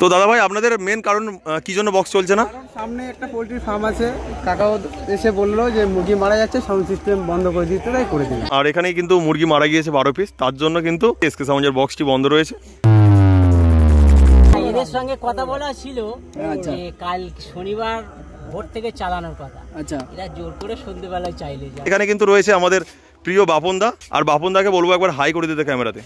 তো দাদা ভাই আপনাদের মেন কারণ কি জন্য বক্স চলছে না? সামনে একটা পোল্ট্রি ফার্ম আছে, কাকাও এসে বললো যে মুরগি মারা যাচ্ছে, সাউন্ড সিস্টেম বন্ধ করে দিতে, তাই করে দিলাম। আর এখানেই কিন্তু মুরগি মারা গিয়েছে 12 পিস, তার জন্য কিন্তু এসকে সাউন্ডের বক্সটি বন্ধ রয়েছে। এদের সঙ্গে কথা বলা ছিল যে কাল শনিবার ভোর থেকে চালানোর কথা। আচ্ছা, এরা জোর করে সন্ধ্যেবেলায় চাইলে যায়। এখানে কিন্তু রয়েছে আমাদের প্রিয় বাপনদা, আর বাপনদাকে বলবো একবার হাই করে দিতে ক্যামেরাতে।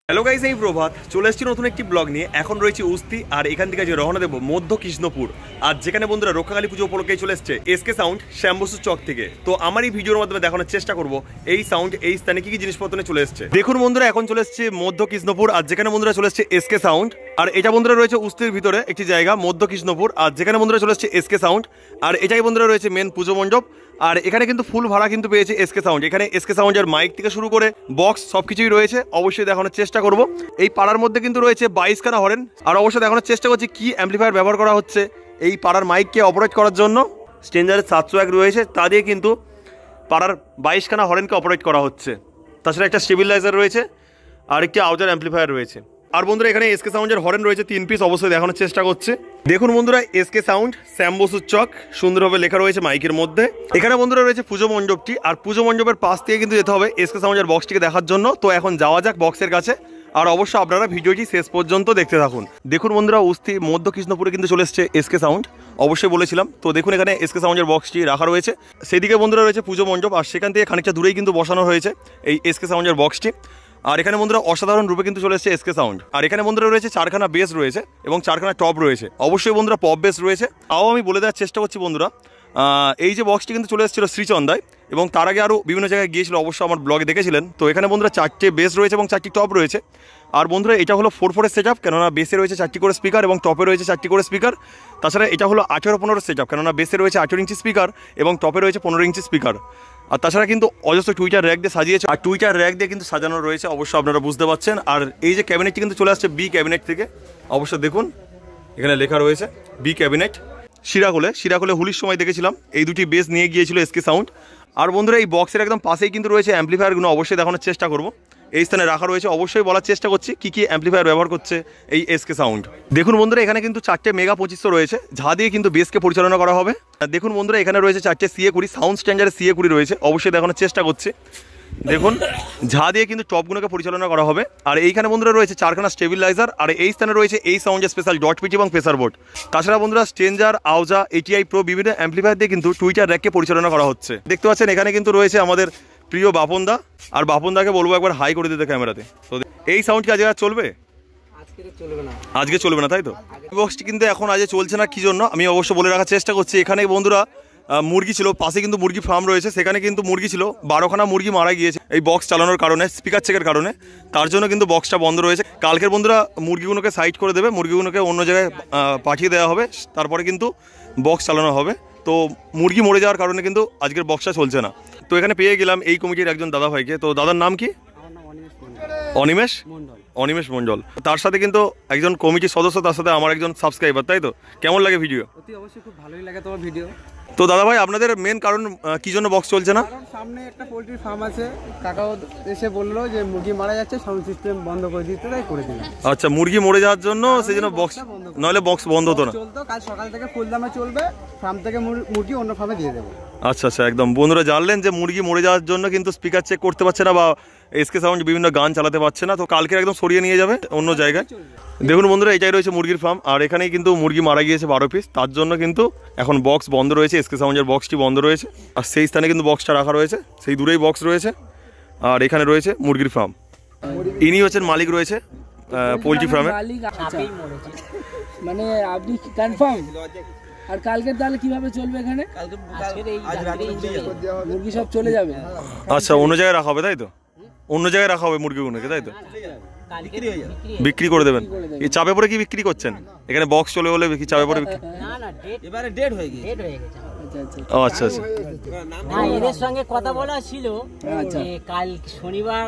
হ্যালো গাইস, এই প্রভাত চলে এসেছি নতুন একটি ব্লগ নিয়ে। এখন রয়েছে উস্তি, আর এখান থেকে যে রওনা দেবো মধ্য কৃষ্ণপুর। আর যেখানে বন্ধুরা রক্ষাকালী পুজো উপলক্ষে চলে এসছে এসকে সাউন্ড শ্যামবসু চক থেকে। তো আমার এই ভিডিওর মাধ্যমে দেখানোর চেষ্টা করবো এই সাউন্ড এই স্থানে কি কি জিনিসপত্র নিয়ে চলে এসছে। দেখুন বন্ধুরা, এখন চলে এসছে মধ্য কৃষ্ণপুর, আর যেখানে বন্ধুরা চলে এসছে এসকে সাউন্ড। আর এটা বন্ধুরা রয়েছে উস্তির ভিতরে একটি জায়গা মধ্য কৃষ্ণপুর, আর যেখানে বন্ধুরা চলে এসছে এসকে সাউন্ড। আর এটাই বন্ধুরা রয়েছে মেন পুজো মণ্ডপ। আর এখানে কিন্তু ফুল ভাড়া কিন্তু পেয়েছে এসকে সাউন্ড। এখানে এসকে সাউন্ডের মাইক থেকে শুরু করে বক্স সবকিছুই রয়েছে, অবশ্যই দেখানোর চেষ্টা করব। এই পাড়ার মধ্যে কিন্তু রয়েছে 22খানা হরেন, আর অবশ্যই দেখানোর চেষ্টা করছি কি অ্যাম্পলিফায়ার ব্যবহার করা হচ্ছে এই পাড়ার মাইককে অপারেট করার জন্য। স্ট্রেঞ্জারের 701 রয়েছে, তা দিয়ে কিন্তু পাড়ার 22খানা হরেনকে অপারেট করা হচ্ছে। তাছাড়া একটা স্টেবিলাইজার রয়েছে আর একটি আউটার অ্যাম্পলিফায়ার রয়েছে। আর বন্ধুরা এখানে এসকে সাউন্ডের হরেন রয়েছে 3 পিস, অবশ্যই দেখানোর চেষ্টা করছে। দেখুন বন্ধুরা, এসকে সাউন্ড শ্যামবসু চক সুন্দরভাবে লেখা রয়েছে মাইকের মধ্যে। এখানে বন্ধুরা রয়েছে পুজো মণ্ডপটি, আর পুজো মণ্ডপের পাশ থেকে কিন্তু যেতে হবে এসকে সাউন্ডের বক্সটিকে দেখার জন্য। তো এখন যাওয়া যাক বক্সের কাছে, আর অবশ্যই আপনারা ভিডিওটি শেষ পর্যন্ত দেখতে থাকুন। দেখুন বন্ধুরা, উস্তি মধ্য কৃষ্ণপুরে কিন্তু চলে এসছে এসকে সাউন্ড, অবশ্যই বলেছিলাম। তো দেখুন এখানে এসকে সাউন্ডের বক্সটি রাখা রয়েছে, সেদিকে বন্ধুরা রয়েছে পুজো মণ্ডপ, আর সেখান থেকে খানিকটা দূরেই কিন্তু বসানো হয়েছে এই এসকে সাউন্ডের বক্সটি। আর এখানে বন্ধুরা অসাধারণ রূপে কিন্তু চলে এসেছে এসকে সাউন্ড। আর এখানে বন্ধুরা রয়েছে 4খানা বেস রয়েছে এবং 4খানা টপ রয়েছে, অবশ্যই বন্ধুরা পপ বেস রয়েছে। তাও আমি বলে দেওয়ার চেষ্টা করছি বন্ধুরা, এই যে বক্সটি কিন্তু চলে এসেছিল শ্রীচন্দায়, এবং তার আগে আরও বিভিন্ন জায়গায় গিয়েছিল, অবশ্যই আমার ব্লগে দেখেছিলেন। তো এখানে বন্ধুরা 4টে বেস রয়েছে এবং 4টি টপ রয়েছে। আর বন্ধুরা এটা হলো 4/4 সেট আপ, কেননা বেসে রয়েছে 4টি করে স্পিকার এবং টপে রয়েছে 4টি করে স্পিকার। তাছাড়া এটা হলো 18/15 সেট আপ, কেননা বেসে রয়েছে 18 ইঞ্চি স্পিকার এবং টপে রয়েছে 15 ইঞ্চি স্পিকার। আর তাছাড়া কিন্তু অজস্র টুইটার র্যাক দিয়ে সাজিয়েছে, আর টুইটার র্যাক দিয়ে কিন্তু সাজানো রয়েছে, অবশ্যই আপনারা বুঝতে পারছেন। আর এই যে ক্যাবিনেটটি কিন্তু চলে আসছে বি ক্যাবিনেট থেকে, অবশ্যই দেখুন এখানে লেখা রয়েছে বি ক্যাবিনেট। শিরাকোলে হুলির সময় দেখেছিলাম এই দুটি বেস নিয়ে গিয়েছিল এসকে সাউন্ড। আর বন্ধুরা এই বক্সের একদম পাশেই কিন্তু রয়েছে অ্যাম্পলিফায়ারগুলো, অবশ্যই দেখানোর চেষ্টা করব। এই স্থানে রাখা রয়েছে, অবশ্যই বলার চেষ্টা করছি কি কি অ্যাম্পলিফায়ার ব্যবহার করছে এই এসকে সাউন্ড। দেখুন বন্ধুরা এখানে কিন্তু 4টে মেগা 2500 রয়েছে, যা দিয়ে কিন্তু বেসকে পরিচালনা করা হবে। দেখুন বন্ধুরা এখানে রয়েছে 4টে CA20 সাউন্ড স্ট্যান্ডার্ডের CA20 রয়েছে, অবশ্যই দেখানোর চেষ্টা করছি। দেখুন ঝা দিয়ে কিন্তু টপগুলোকে পরিচালনা করা হবে। আর এইখানে বন্ধুরা রয়েছে 4খানা স্টেবিলাইজার, আর এই স্থানে রয়েছে এই সাউন্ডের স্পেশাল ডট পিচ এবং প্রেসার বোর্ড। তাছাড়া বন্ধুরা স্ট্রেঞ্জার, আউজা, ATI প্রো বিভিন্ন অ্যাম্পলিফায়ার দিয়ে কিন্তু টুইটার র্যাককে পরিচালনা করা হচ্ছে। দেখতে পাচ্ছেন এখানে কিন্তু রয়েছে আমাদের প্রিয় বাপনদা, আর বাপনদাকে বলবো একবার হাই করে দিতে ক্যামেরাতে। তো এই সাউন্ড কি আজকে আর চলবে? আজকে চলবে না, তাই তো? বক্সটি কিন্তু এখন আজ চলছে না, কি জন্য আমি অবশ্য বলে রাখার চেষ্টা করছি। এখানে বন্ধুরা মুরগি ছিল, পাশে কিন্তু মুরগি ফার্ম রয়েছে, সেখানে কিন্তু মুরগি ছিল, 12খানা মুরগি মারা গিয়েছে এই বক্স চালানোর কারণে, স্পিকার চেকের কারণে। তার জন্য কিন্তু বক্সটা বন্ধ রয়েছে। কালকের বন্ধুরা মুরগিগুলোকে সাইড করে দেবে, মুরগিগুলোকে অন্য জায়গায় পাঠিয়ে দেওয়া হবে, তারপরে কিন্তু বক্স চালানো হবে। তো মুরগি মরে যাওয়ার কারণে কিন্তু আজকের বক্সটা চলছে না। তো এখানে পেয়ে গেলাম এই কমিটির একজন দাদা ভাইকে। তো দাদার নাম কি? অনিমেষ মণ্ডল। তার সাথে কিন্তু একজন কমিটির সদস্য, তার সাথে আমার একজন সাবস্ক্রাইবার, তাই তো? কেমন লাগে ভিডিও? অবশ্যই খুব ভালোই লাগে তোমার ভিডিও। তো দাদা ভাই আপনাদের মেন কারণ কি জন্য বক্স চলছে না? সামনে একটা পোল্ট্রি ফার্ম আছে, কাকাও এসে বললো যে মুরগি মারা যাচ্ছে, সাউন্ড সিস্টেম বন্ধ করে দিতে, তাই করে দিলাম। আচ্ছা, মুরগি মরে যাওয়ার জন্য সেই জন্য বক্স, নইলে বক্স বন্ধ হতো না। চলতো, কাল সকাল থেকে ফুল দামে চলবে, ফার্ম থেকে মুরগি অন্য ফার্মে দিয়ে দেবো। আচ্ছা আচ্ছা, একদম বন্ধুরা জানলেন যে মুরগি মরে যাওয়ার জন্য কিন্তু স্পিকার চেক করতে পারছে না, বা এসকে সাউন্ড বিভিন্ন গান চালাতে পারছে না। তো কালকে একদম সরিয়ে নিয়ে যাবে অন্য জায়গায়। দেখুন বন্ধুরা এটাই রয়েছে মুরগির ফার্ম, আর এখানেই কিন্তু মুরগি মারা গিয়েছে 12 পিস, তার জন্য কিন্তু এখন বক্স বন্ধ রয়েছে, এসকে সাউন্ডের বক্সটি বন্ধ রয়েছে। আর সেই স্থানে কিন্তু বক্সটা রাখা রয়েছে, সেই দূরেই বক্স রয়েছে। আর এখানে রয়েছে মুরগির ফার্ম, ইনি হচ্ছেন মালিক রয়েছে পোলট্রি ফার্মে। মানে আপনি কনফার্ম? আর কালকে তাহলে কিভাবে চলবে এখানে? মুরগি সব চলে যাবে? আচ্ছা, অন্য জায়গায় রাখা হবে, তাই তো? অন্য জায়গায় রাখা হবে মুরগিগুলোকে, তাই তো? বিক্রি করে দেবেন? এই চাপে পরে কি বিক্রি করছেন? এখানে বক্স চলে বলে কি চাপে পরে বিক্রি? এবারে ডেট হয়ে গেছে। আচ্ছা আচ্ছা, না এদের সঙ্গে কথা বলা ছিল যে কাল শনিবার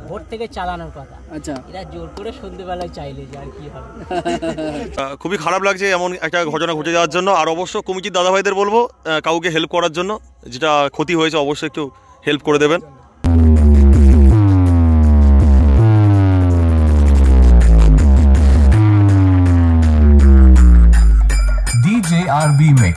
ভোর থেকে চালানোর কথা। আচ্ছা, এরা জোর করে সন্ধ্যেবেলায় চাইলে যে আর কি হবে। খুবই খারাপ লাগছে এমন একটা ঘটনা ঘটে যাওয়ার জন্য। আর অবশ্য কমিটির দাদা ভাইদের বলবো কাউকে হেল্প করার জন্য, যেটা ক্ষতি হয়েছে অবশ্যই একটু হেল্প করে দেবেন। RB Mix.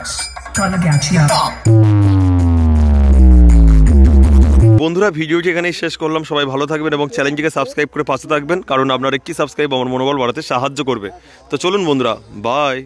বন্ধুরা ভিডিওটি এখানেই শেষ করলাম। সবাই ভালো থাকবেন এবং চ্যানেলটিকে সাবস্ক্রাইব করে পাশে থাকবেন, কারণ আপনার একটি সাবস্ক্রাইব আমার মনোবল বাড়াতে সাহায্য করবে। তো চলুন বন্ধুরা, বাই।